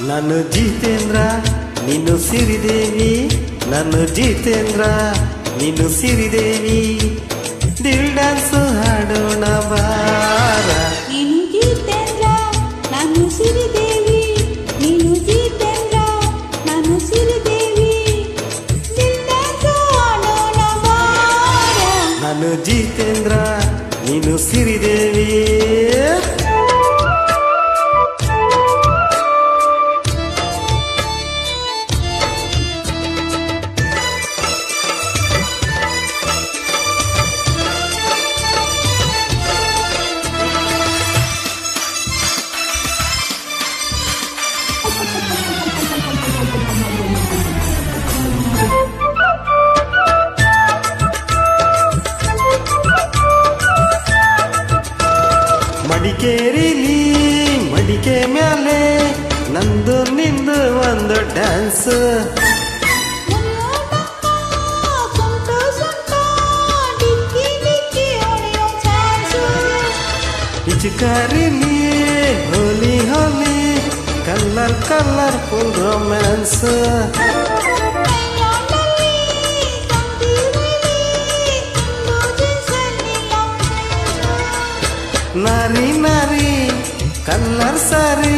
ನಾನು ಜಿತೇಂದ್ರ ನೀನು ಸಿರಿದೇವಿ, ನಾನು ಜಿತೇಂದ್ರ ನೀನು ಸಿರಿದೇವಿ, ದಿಲ್ ಡ್ಯಾನ್ಸ್ ಹಾಡೋಣ ಬಾರ. ನೀನು ಜಿತೇಂದ್ರ ನಾನು ಸಿರಿದೇವಿ, ನೀನು ಜಿತೇಂದ್ರ ನಾನು ಸಿರಿದೇವಿ, ದಿಲ್ ಡ್ಯಾನ್ಸ್ ಹಾಡೋಣ ಬಾರ. ನಾನು ಜಿತೇಂದ್ರ ನೀನು ಸಿರಿದೇವಿ. ಮಡಿಕೇರಿಲಿ ಮಡಿಕೆ ಮ್ಯಾಲೆ ನಂದು ನಿಂದು ಒಂದು ಡ್ಯಾನ್ಸ್, ಪಿಚಕಾರಿಲಿ ಹೋಲಿ ಹೋಲಿ ಕಲರ್ ಕಲರ್ಫುಲ್ ರೊಮ್ಯಾನ್ಸ್. ನಾರಿ ನಾರಿ ಕಲ್ಲರ್ ಸಾರಿ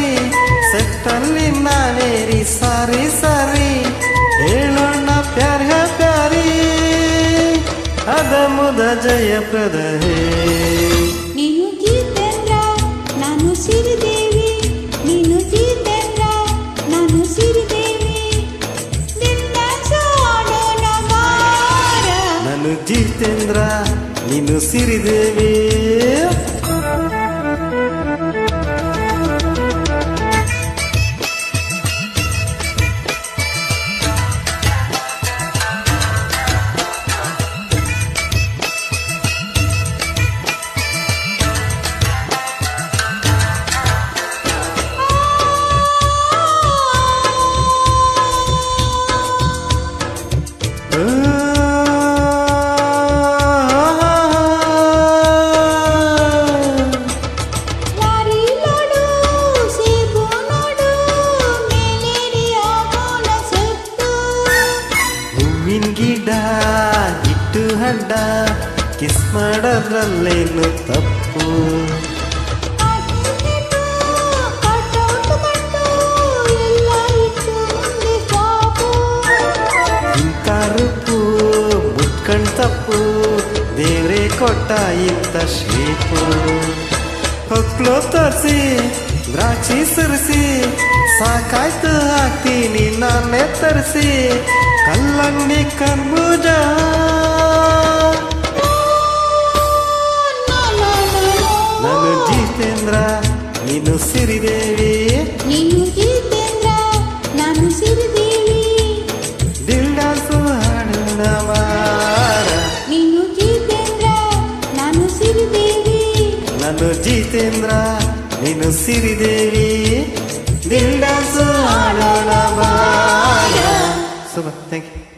ಸೆಟ್ಟಲ್ಲಿ ನಾವೇರಿ ಸಾರಿ ಸಾರಿ ಹೇಳೋಣ ಪ್ಯಾರ ಪ್ಯಾರಿ ಅದ ಮುದ ಜಯಪ್ರದ ಹೇ. ನೀನು ಜಿತೇಂದ್ರ ನಾನು ಸಿರಿದೇವಿ, ನೀನು ಜಿತೇಂದ್ರ ನಾನು ಸಿರಿದೇವಿ, ದಿಲ್ ಡ್ಯಾನ್ಸ್ ಹಾಡೋಣ ಬಾರ. ನಾನು ಜಿತೇಂದ್ರ ನೀನು ಸಿರಿದೇವಿ. ಗಿಡ ಇಟ್ಟು ಹಡ್ಡ ಕಿಸ್ ಮಾಡೋದ್ರಲ್ಲೇನು ತಪ್ಪು, ಹಿಂಕಾರುಪು ಮುಟ್ಕಂಡ್ ತಪ್ಪು ದೇವ್ರೆ ಕೊಟ್ಟ ಇಂಥ ಶೇಪು. ಹೊಕ್ಲೋ ತರಿಸಿ ದ್ರಾಕ್ಷಿ ಸುರಿಸಿ ಸಾಕಾಯ್ತು ಹಾಕ್ತೀನಿ ನಾನೇ ತರಿಸಿ ಕಲ್ಲಂಗಡಿ ಕರ್ಬೂಜ. ನಾನು ಜಿತೇಂದ್ರ ನೀನು ಸಿರಿದೇವಿ, ನೀನು ಜಿತೇಂದ್ರ ನಾನು ಸಿರಿದೇವಿ, ದಿಲ್ ಡ್ಯಾನ್ಸ್ ಹಾಡೋಣ ಬಾರ. ನೀನು ಜಿತೇಂದ್ರ ನಾನು ಸಿರಿದೇವಿ, ನಾನು ಜಿತೇಂದ್ರ ನೀನು ಸಿರಿದೇವಿ, ದಿಲ್ ಡ್ಯಾನ್ಸ್ ಹಾಡೋಣ ಬಾರ. Super, thank you.